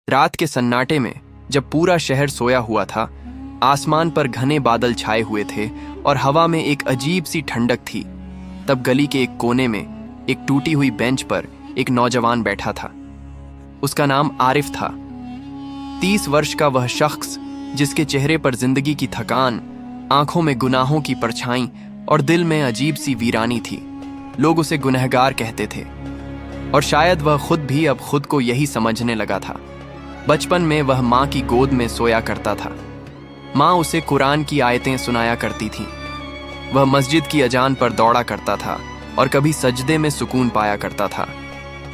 रात के सन्नाटे में जब पूरा शहर सोया हुआ था, आसमान पर घने बादल छाए हुए थे और हवा में एक अजीब सी ठंडक थी। तब गली के एक कोने में एक टूटी हुई बेंच पर एक नौजवान बैठा था। उसका नाम आरिफ था। 30 वर्ष का वह शख्स, जिसके चेहरे पर जिंदगी की थकान, आंखों में गुनाहों की परछाई और दिल में अजीब सी वीरानी थी। लोग उसे गुनहगार कहते थे और शायद वह खुद भी अब खुद को यही समझने लगा था। बचपन में वह माँ की गोद में सोया करता था। माँ उसे कुरान की आयतें सुनाया करती थीं। वह मस्जिद की अजान पर दौड़ा करता था और कभी सजदे में सुकून पाया करता था।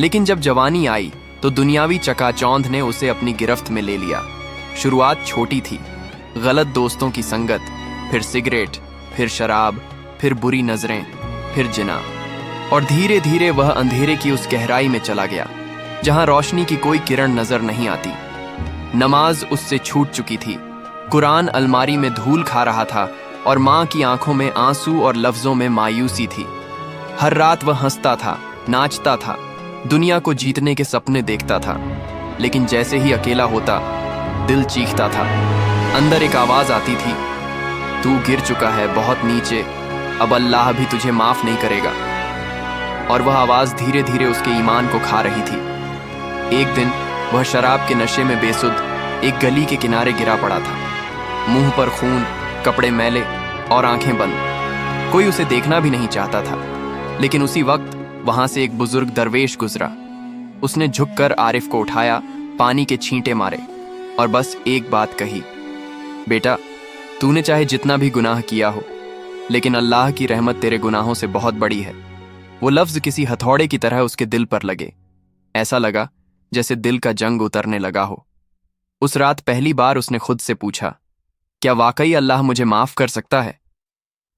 लेकिन जब जवानी आई तो दुनियावी चकाचौंध ने उसे अपनी गिरफ्त में ले लिया। शुरुआत छोटी थी, गलत दोस्तों की संगत, फिर सिगरेट, फिर शराब, फिर बुरी नजरें, फिर जिना, और धीरे धीरे वह अंधेरे की उस गहराई में चला गया जहां रोशनी की कोई किरण नजर नहीं आती। नमाज उससे छूट चुकी थी, कुरान अलमारी में धूल खा रहा था और माँ की आंखों में आंसू और लफ्जों में मायूसी थी। हर रात वह हंसता था, नाचता था, दुनिया को जीतने के सपने देखता था। लेकिन जैसे ही अकेला होता, दिल चीखता था। अंदर एक आवाज आती थी, तू गिर चुका है बहुत नीचे, अब अल्लाह भी तुझे माफ नहीं करेगा। और वह आवाज धीरे धीरे उसके ईमान को खा रही थी। एक दिन वह शराब के नशे में बेसुध एक गली के किनारे गिरा पड़ा था, मुंह पर खून, कपड़े मैले और आंखें बंद। कोई उसे देखना भी नहीं चाहता था। लेकिन उसी वक्त वहां से एक बुजुर्ग दरवेश गुजरा। उसने झुककर आरिफ को उठाया, पानी के छींटे मारे और बस एक बात कही, बेटा, तूने चाहे जितना भी गुनाह किया हो, लेकिन अल्लाह की रहमत तेरे गुनाहों से बहुत बड़ी है। वो लफ्ज किसी हथौड़े की तरह उसके दिल पर लगे। ऐसा लगा जैसे दिल का जंग उतरने लगा हो। उस रात पहली बार उसने खुद से पूछा, क्या वाकई अल्लाह मुझे माफ कर सकता है?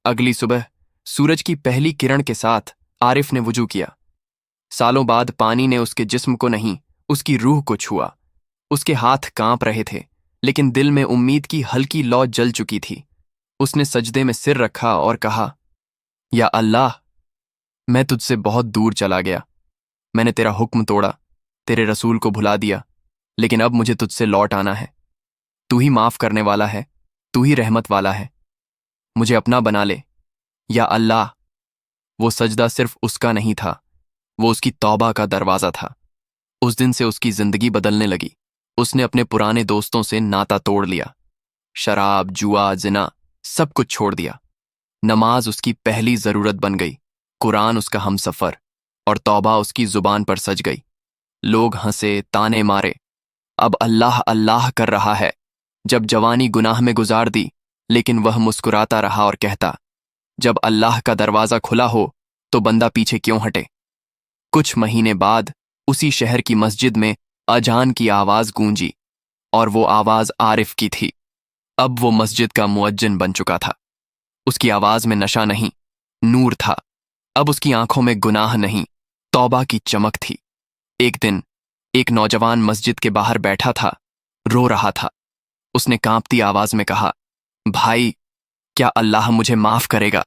अगली सुबह सूरज की पहली किरण के साथ आरिफ ने वुजू किया। सालों बाद पानी ने उसके जिस्म को नहीं, उसकी रूह को छुआ। उसके हाथ कांप रहे थे, लेकिन दिल में उम्मीद की हल्की लौ जल चुकी थी। उसने सजदे में सिर रखा और कहा, या अल्लाह, मैं तुझसे बहुत दूर चला गया। मैंने तेरा हुक्म तोड़ा, तेरे रसूल को भुला दिया, लेकिन अब मुझे तुझसे लौट आना है। तू ही माफ करने वाला है, तू ही रहमत वाला है, मुझे अपना बना ले, या अल्लाह। वो सजदा सिर्फ उसका नहीं था, वो उसकी तौबा का दरवाजा था। उस दिन से उसकी जिंदगी बदलने लगी। उसने अपने पुराने दोस्तों से नाता तोड़ लिया, शराब, जुआ, जिना, सब कुछ छोड़ दिया। नमाज उसकी पहली जरूरत बन गई, कुरान उसका हमसफर, और तौबा उसकी जुबान पर सज गई। लोग हंसे, ताने मारे, अब अल्लाह अल्लाह कर रहा है। जब जवानी गुनाह में गुजार दी, लेकिन वह मुस्कुराता रहा और कहता, जब अल्लाह का दरवाजा खुला हो तो बंदा पीछे क्यों हटे। कुछ महीने बाद उसी शहर की मस्जिद में अजान की आवाज गूंजी, और वो आवाज आरिफ की थी। अब वो मस्जिद का मुअज्जिन बन चुका था। उसकी आवाज में नशा नहीं, नूर था। अब उसकी आंखों में गुनाह नहीं, तौबा की चमक थी। एक दिन एक नौजवान मस्जिद के बाहर बैठा था, रो रहा था। उसने कांपती आवाज में कहा, भाई, क्या अल्लाह मुझे माफ करेगा?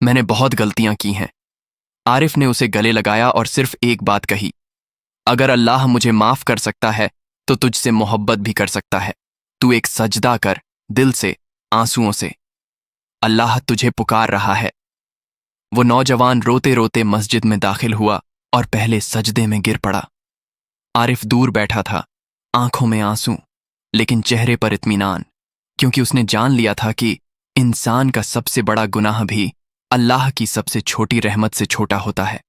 मैंने बहुत गलतियां की हैं। आरिफ ने उसे गले लगाया और सिर्फ एक बात कही, अगर अल्लाह मुझे माफ कर सकता है तो तुझसे मोहब्बत भी कर सकता है। तू एक सजदा कर, दिल से, आंसुओं से। अल्लाह तुझे पुकार रहा है। वो नौजवान रोते रोते मस्जिद में दाखिल हुआ और पहले सजदे में गिर पड़ा। आरिफ दूर बैठा था, आंखों में आंसू, लेकिन चेहरे पर इत्मीनान, क्योंकि उसने जान लिया था कि इंसान का सबसे बड़ा गुनाह भी अल्लाह की सबसे छोटी रहमत से छोटा होता है।